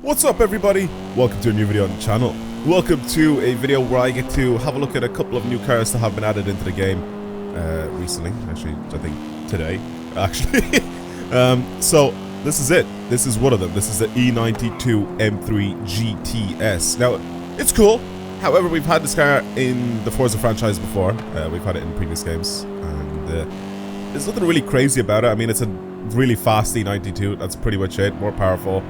What's up everybody? Welcome to a new video on the channel. Welcome to a video where I get to have a look at a couple of new cars that have been added into the game recently. Actually, I think today. Actually. So this is it. This is one of them. This is the E92 M3 GTS. Now, it's cool. However, we've had this car in the Forza franchise before. We've had it in previous games. And there's nothing really crazy about it. I mean, it's a really fast E92. That's pretty much it. More powerful.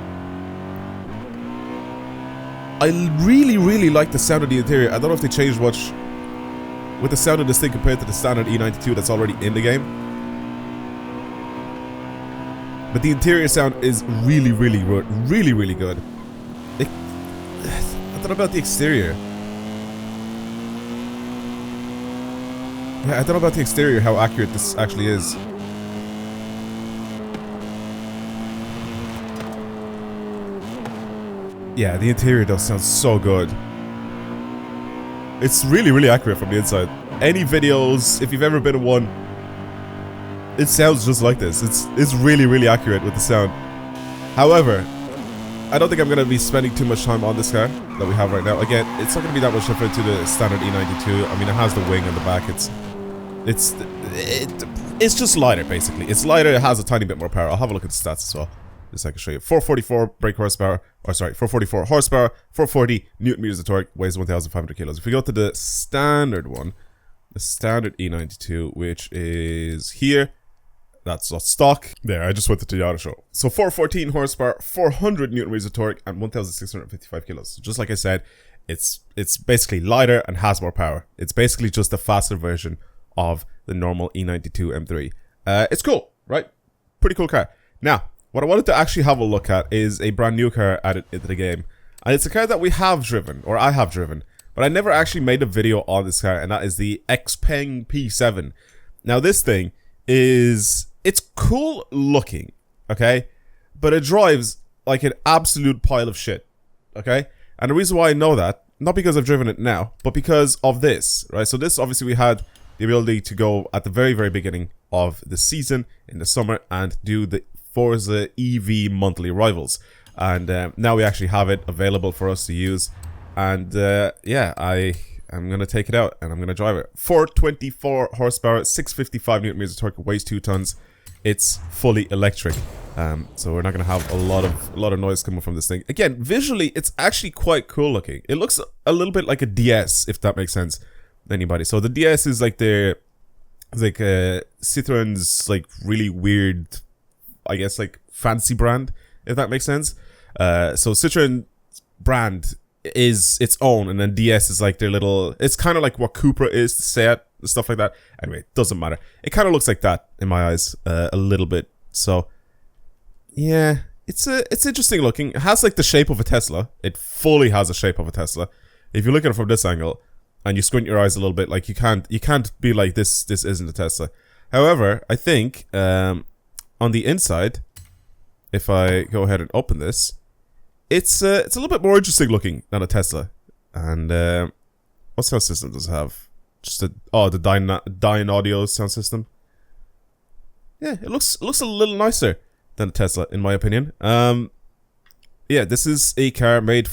I really like the sound of the interior. I don't know if they changed much with the sound of this thing compared to the standard E92 that's already in the game. But the interior sound is really good. I don't know about the exterior. Yeah, I don't know about the exterior, how accurate this actually is. Yeah, the interior does sound so good. It's really accurate from the inside. Any videos, if you've ever been in one, it sounds just like this. It's really accurate with the sound. However, I don't think I'm going to be spending too much time on this car that we have right now. Again, it's not going to be that much different to the standard E92. I mean, it has the wing on the back. It's just lighter, basically. It's lighter, it has a tiny bit more power. I'll have a look at the stats as well. Just so I can show you. 444 brake horsepower, or sorry, 444 horsepower, 440 newton meters of torque, weighs 1,500 kilos. If we go to the standard one, the standard E92, which is here, that's not stock. There, I just went to the auto show. So 414 horsepower, 400 newton meters of torque, and 1,655 kilos. So just like I said, it's basically lighter and has more power. It's basically just a faster version of the normal E92 M3. It's cool, right? Pretty cool car. Now, what I wanted to actually have a look at is a brand new car added into the game. And it's a car that we have driven, or I have driven, but I never actually made a video on this car, and that is the Xpeng P7. Now this thing it's cool looking, okay? But it drives like an absolute pile of shit, okay? And the reason why I know that, not because I've driven it now, but because of this, right? So this, obviously we had the ability to go at the very beginning of the season in the summer and do the Forza EV monthly rivals, and now we actually have it available for us to use, and yeah, I'm gonna take it out and I'm gonna drive it. 424 horsepower, 655 newton meters of torque, weighs 2 tons. It's fully electric, so we're not gonna have a lot of noise coming from this thing. Again, visually, it's actually quite cool looking. It looks a little bit like a DS, if that makes sense to anybody. So the DS is like Citroen's like really weird, I guess, like fancy brand, if that makes sense. So Citroen brand is its own, and then DS is like their little, it's kind of like what Cupra is to Seat, stuff like that. Anyway, it doesn't matter. It kind of looks like that in my eyes, a little bit. So yeah, it's interesting looking. It has like the shape of a Tesla. It fully has a shape of a Tesla. If you look at it from this angle and you squint your eyes a little bit, like you can't be like this isn't a Tesla. However, I think on the inside, if I go ahead and open this, it's a little bit more interesting looking than a Tesla. And what sound system does it have? Just the Dyne Audio sound system. Yeah, it looks a little nicer than a Tesla, in my opinion. Yeah, this is a car made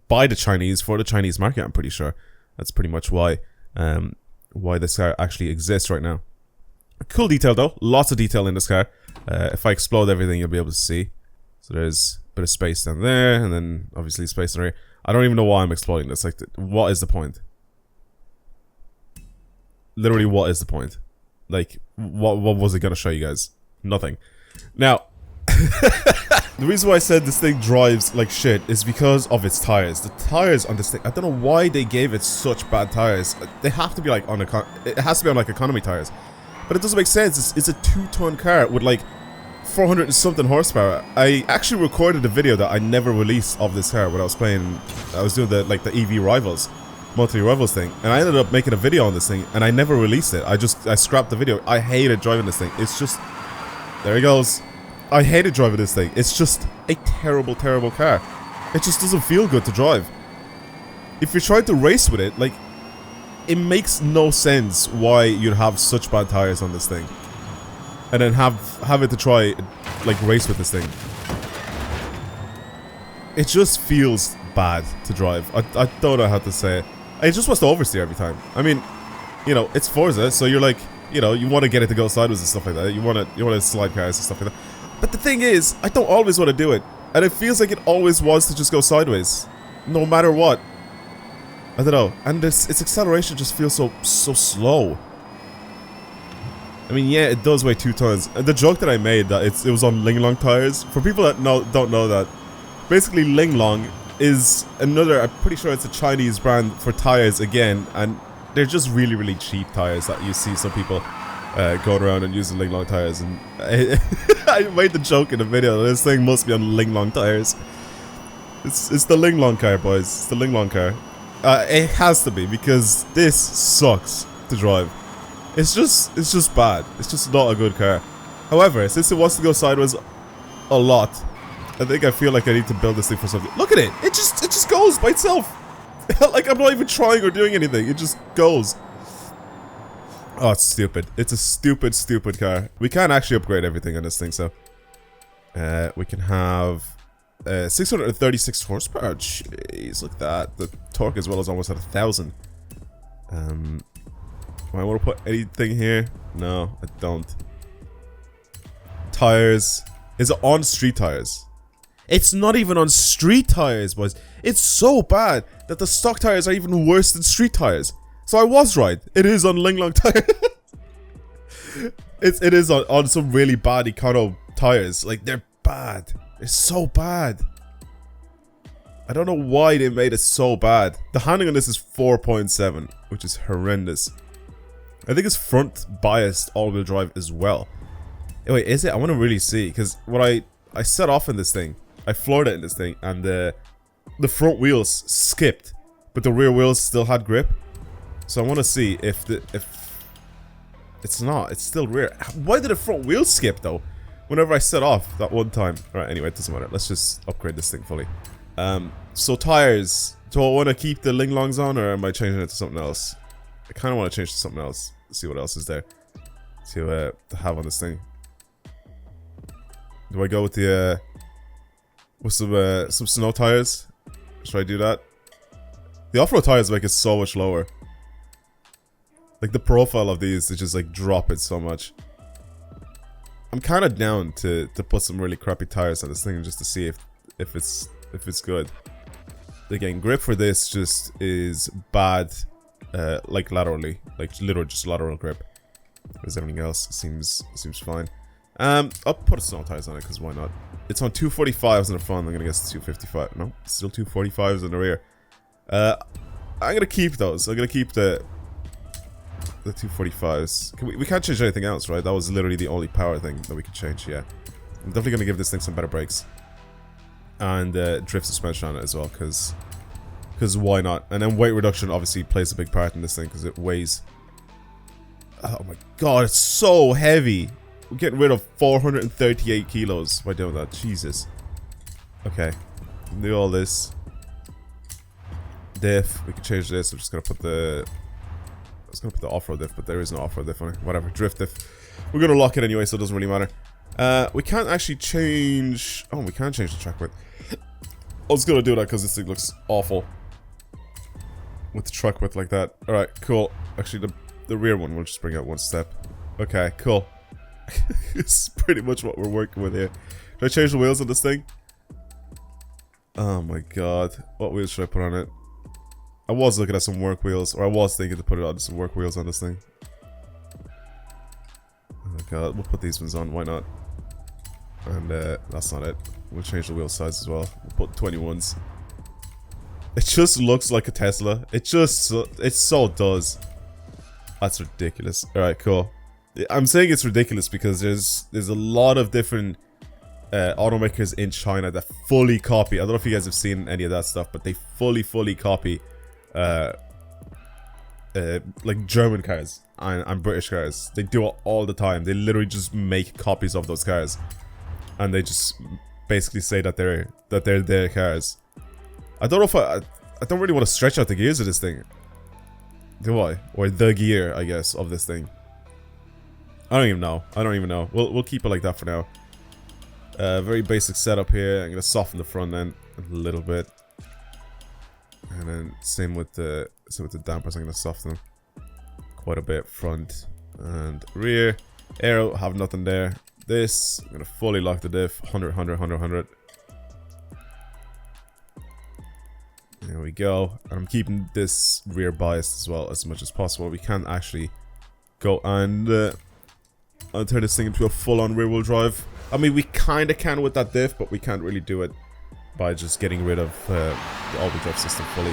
by the Chinese for the Chinese market. I'm pretty sure that's pretty much why this car actually exists right now. Cool detail though, lots of detail in this car. If I explode everything, you'll be able to see. So there's a bit of space down there, and then obviously space in here. I don't even know why I'm exploding this. Like, what is the point? Literally, what is the point? Like, what was it gonna show you guys? Nothing. Now, the reason why I said this thing drives like shit is because of its tires. The tires on this thing, I don't know why they gave it such bad tires. They have to be like it has to be on like economy tires. But it doesn't make sense. It's a 2-ton car with like 400 and something horsepower. I actually recorded a video that I never released of this car when I was playing. I was doing the EV rivals, monthly rivals thing, and I ended up making a video on this thing, and I never released it. I scrapped the video. I hated driving this thing. It's just, there he goes. I hated driving this thing. It's just a terrible car. It just doesn't feel good to drive. If you're trying to race with it, like, it makes no sense why you'd have such bad tires on this thing, and then have it to try like race with this thing. it just feels bad to drive. I don't know how to say it. It just wants to oversteer every time. I mean, you know, it's Forza, so you're like, you know, you want to get it to go sideways and stuff like that. You want to slide cars and stuff like that. But the thing is, I don't always want to do it, and it feels like it always wants to just go sideways, no matter what. I don't know, and its acceleration just feels so slow. I mean, yeah, it does weigh 2 tons. And the joke that I made that it was on Ling Long tires. For people that don't know that, basically Ling Long is another. I'm pretty sure it's a Chinese brand for tires again, and they're just really cheap tires that you see some people going around and using Ling Long tires. And I made the joke in the video. This thing must be on Ling Long tires. It's the Ling Long car, boys. It's the Ling Long car. It has to be, because this sucks to drive. It's just bad. It's just not a good car. However, since it wants to go sideways a lot, I feel like I need to build this thing for something. Look at it! It just goes by itself. Like, I'm not even trying or doing anything. It just goes. Oh, it's stupid. It's a stupid car. We can't actually upgrade everything on this thing, so we can have 636 horsepower. Jeez, look at that. The torque as well is almost at 1,000. Do I want to put anything here? No, I don't. Tires. Is it on street tires? It's not even on street tires, boys. It's so bad that the stock tires are even worse than street tires. So I was right. It is on Ling Long tires. it is on some really bad Econo tires. Like, they're bad. They're so bad. I don't know why they made it so bad. The handling on this is 4.7, which is horrendous. I think it's front biased all-wheel drive as well. Wait, is it? I want to really see, because what I set off in this thing, I floored it in this thing, and the front wheels skipped, but the rear wheels still had grip. So I want to see if it's not. It's still rear. Why did the front wheels skip though? Whenever I set off that one time. All right. Anyway, it doesn't matter. Let's just upgrade this thing fully. So tires. Do I want to keep the Ling Longs on, or am I changing it to something else? I kind of want to change to something else. See what else is there to have on this thing. Do I go with the with some snow tires? Should I do that? The off-road tires make it so much lower. Like, the profile of these, they just like drop it so much. I'm kind of down to put some really crappy tires on this thing just to see if it's good. Again, grip for this just is bad. Like laterally, like literally just lateral grip. Whereas everything else seems fine. I'll put snow tires on it because why not? It's on 245s in the front. I'm gonna guess 255. No, still 245s in the rear. I'm gonna keep those. I'm gonna keep the 245s. We can't change anything else, right? That was literally the only power thing that we could change. Yeah, I'm definitely gonna give this thing some better brakes and drift suspension on it as well, because why not? And then weight reduction obviously plays a big part in this thing because it weighs. Oh my god, it's so heavy. We're getting rid of 438 kilos by doing that. Jesus. Okay, do all this. Diff, we can change this. I'm just gonna put the. I was gonna put the off-road diff, but there is no off-road diff on it. Whatever, drift diff. We're gonna lock it anyway, so it doesn't really matter. We can't actually change. Oh, we can change the track width. I was gonna do that because this thing looks awful with the track width like that. All right, cool. Actually, the rear one will just bring out one step. Okay, cool. It's pretty much what we're working with here. Should I change the wheels on this thing? Oh my god, what wheels should I put on it? I was looking at some work wheels, or I was thinking to put it on some work wheels on this thing. Oh my god, we'll put these ones on, why not? And that's not it. We'll change the wheel size as well. We'll put 21s. It just looks like a Tesla. It so does. That's ridiculous. Alright, cool. I'm saying it's ridiculous because there's a lot of different automakers in China that fully copy. I don't know if you guys have seen any of that stuff, but they fully copy like German cars and British cars. They do it all the time. They literally just make copies of those cars, and they just basically say that they're their cars. I don't know if I don't really want to stretch out the gears of this thing, do I? Or the gear, I guess, of this thing. I don't even know. We'll keep it like that for now. Very basic setup here. I'm gonna soften the front end a little bit, and then same with the dampers. I'm gonna soften them quite a bit, front and rear. Aero, have nothing there. This, I'm gonna fully lock the diff, 100, 100, 100, 100. There we go. And I'm keeping this rear biased as well as much as possible. We can actually go and I'll turn this thing into a full-on rear-wheel drive. I mean, we kind of can with that diff, but we can't really do it by just getting rid of the all-wheel drive system fully.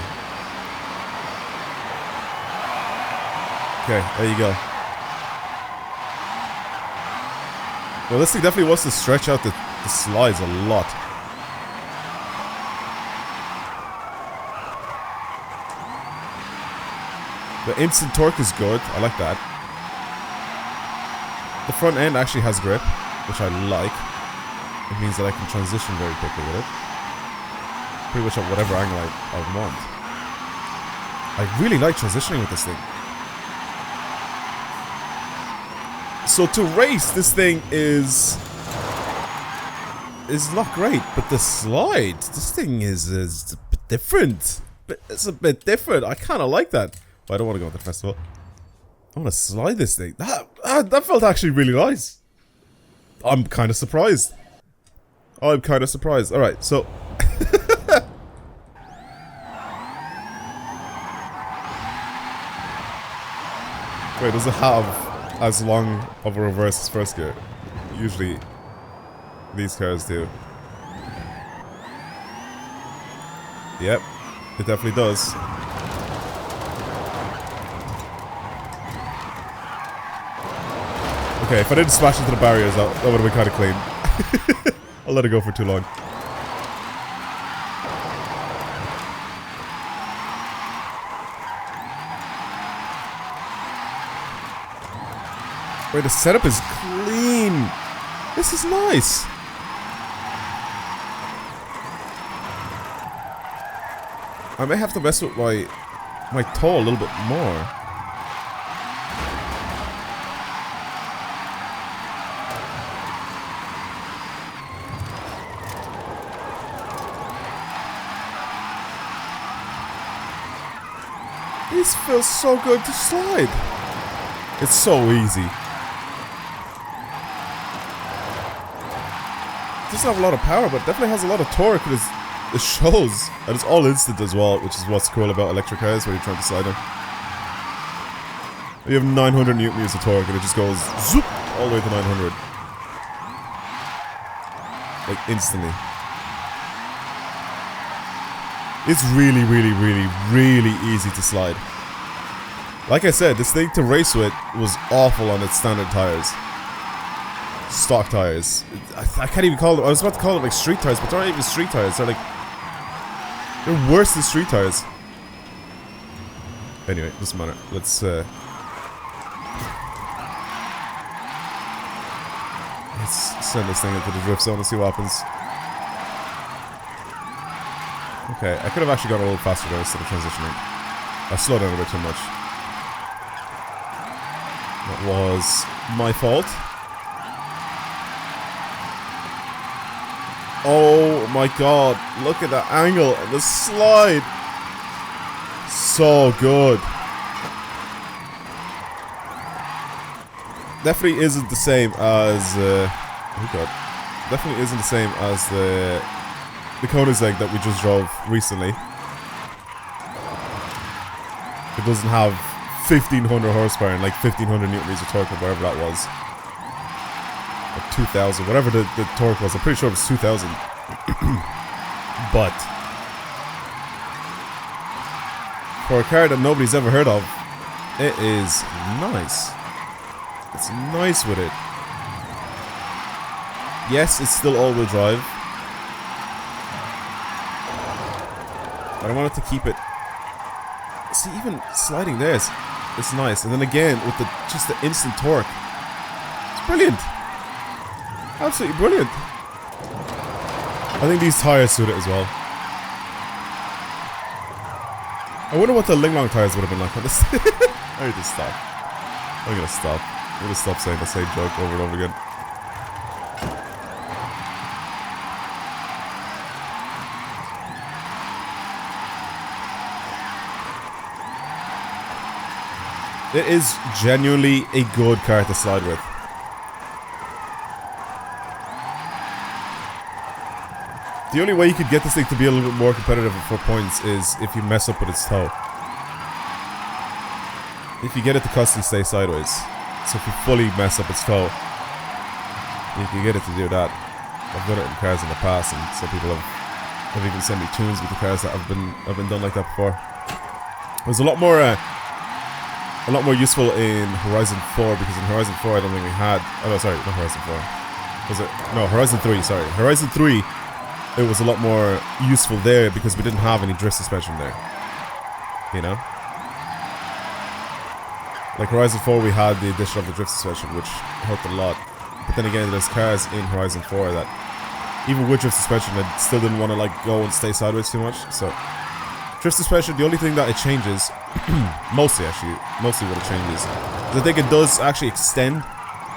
Okay, there you go. Well, this thing definitely wants to stretch out the slides a lot. The instant torque is good. I like that. The front end actually has grip, which I like. It means that I can transition very quickly with it. Pretty much at whatever angle I want. I really like transitioning with this thing. So to race, this thing is not great, but the slide, this thing is a bit different. It's a bit different. I kind of like that. But I don't want to go to the festival. I want to slide this thing. That felt actually really nice. I'm kind of surprised. I'm kind of surprised. All right, so wait, does it have as long of a reverse as first gear? Usually, these cars do. Yep, it definitely does. Okay, if I didn't smash into the barriers, that would have been kind of clean. I'll let it go for too long. Wait, the setup is clean. This is nice. I may have to mess with my toe a little bit more. This feels so good to slide. It's so easy. It doesn't have a lot of power, but definitely has a lot of torque. It shows. And it's all instant as well, which is what's cool about electric cars when you're trying to slide them. You have 900 newton meters of torque and it just goes zoop all the way to 900. Like instantly. It's really, really, really, really easy to slide. Like I said, this thing to race with was awful on its standard tires. Stock tires. I can't even call them. I was about to call them like street tires, but they're not even street tires. They're like... they're worse than street tires. Anyway, doesn't matter. Let's send this thing into the drift zone and see what happens. Okay, I could have actually gone a little faster there instead of transitioning. I slowed down a bit too much. That was my fault. Oh my god, look at that angle and the slide. So good. Definitely isn't the same as oh god. Definitely isn't the same as the Koenigsegg that we just drove recently. It doesn't have 1500 horsepower and like 1500 newton meters of torque or whatever that was. Or 2000, whatever the torque was. I'm pretty sure it was 2000. But for a car that nobody's ever heard of, it is nice. It's nice with it. Yes, it's still all-wheel drive. But I wanted to keep it. See, even sliding there is nice. And then again, with just the instant torque. It's brilliant. Absolutely brilliant. I think these tires suit it as well. I wonder what the Ling tires would have been like on this. I need to stop. I'm gonna stop. I'm gonna stop saying the same joke over and over again. It is genuinely a good car to slide with. The only way you could get this thing to be a little bit more competitive at 4 points is if you mess up with its toe. If you get it to constantly stay sideways. So if you fully mess up its toe, you can get it to do that. I've done it in cars in the past, and some people have even sent me tunes with the cars that have been done like that before. It was a lot more useful in Horizon 4, because in Horizon 4 I don't think we had. Oh no, sorry, not Horizon 4. Was it? No, Horizon 3. Sorry, Horizon 3. It was a lot more useful there because we didn't have any drift suspension there. You know? Like Horizon 4 we had the addition of the drift suspension, which helped a lot. But then again, there's cars in Horizon 4 that, even with drift suspension, I still didn't want to like go and stay sideways too much. So, drift suspension, the only thing that it changes, mostly what it changes, is I think it does actually extend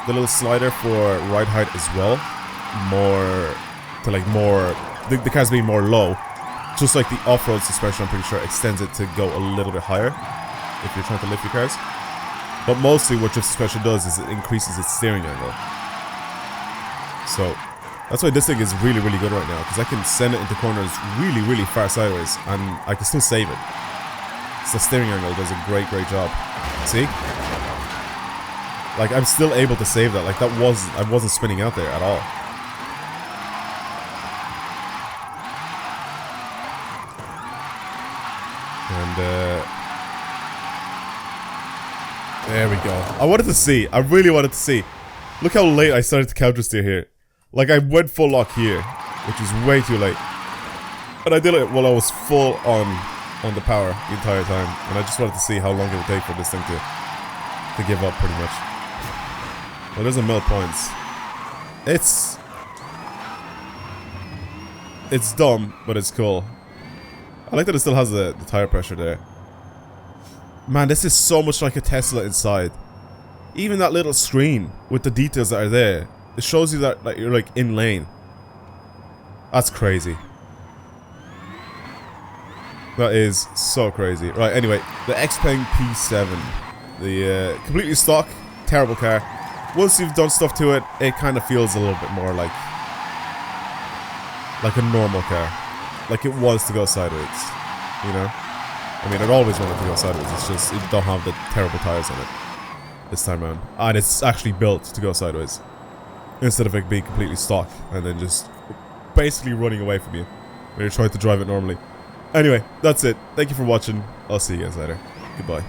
the little slider for ride height as well. The cars being more low. Just like the off-road suspension, I'm pretty sure extends it to go a little bit higher if you're trying to lift your cars. But mostly what drift suspension does is it increases its steering angle. So that's why this thing is really, really good right now, because I can send it into corners really, really far sideways and I can still save it. So the steering angle does a great, great job. See? Like I'm still able to save that. Like I wasn't spinning out there at all. And there we go. I really wanted to see. Look how late I started to counter steer here. Like I went full lock here, which is way too late. And I did it while I was full on the power the entire time. And I just wanted to see how long it would take for this thing to give up pretty much. Well, there's a mil points. It's dumb, but it's cool. I like that it still has the tire pressure there. Man, this is so much like a Tesla inside. Even that little screen with the details that are there, it shows you that you're like in lane. That's crazy. That is so crazy. Right, anyway, the Xpeng P7. The completely stock, terrible car. Once you've done stuff to it, it kind of feels a little bit more like a normal car. Like it was to go sideways, you know? I mean, it always wanted to go sideways, it's just, it don't have the terrible tires on it this time around. And it's actually built to go sideways, instead of it being completely stock, and then just basically running away from you when you're trying to drive it normally. Anyway, that's it. Thank you for watching. I'll see you guys later. Goodbye.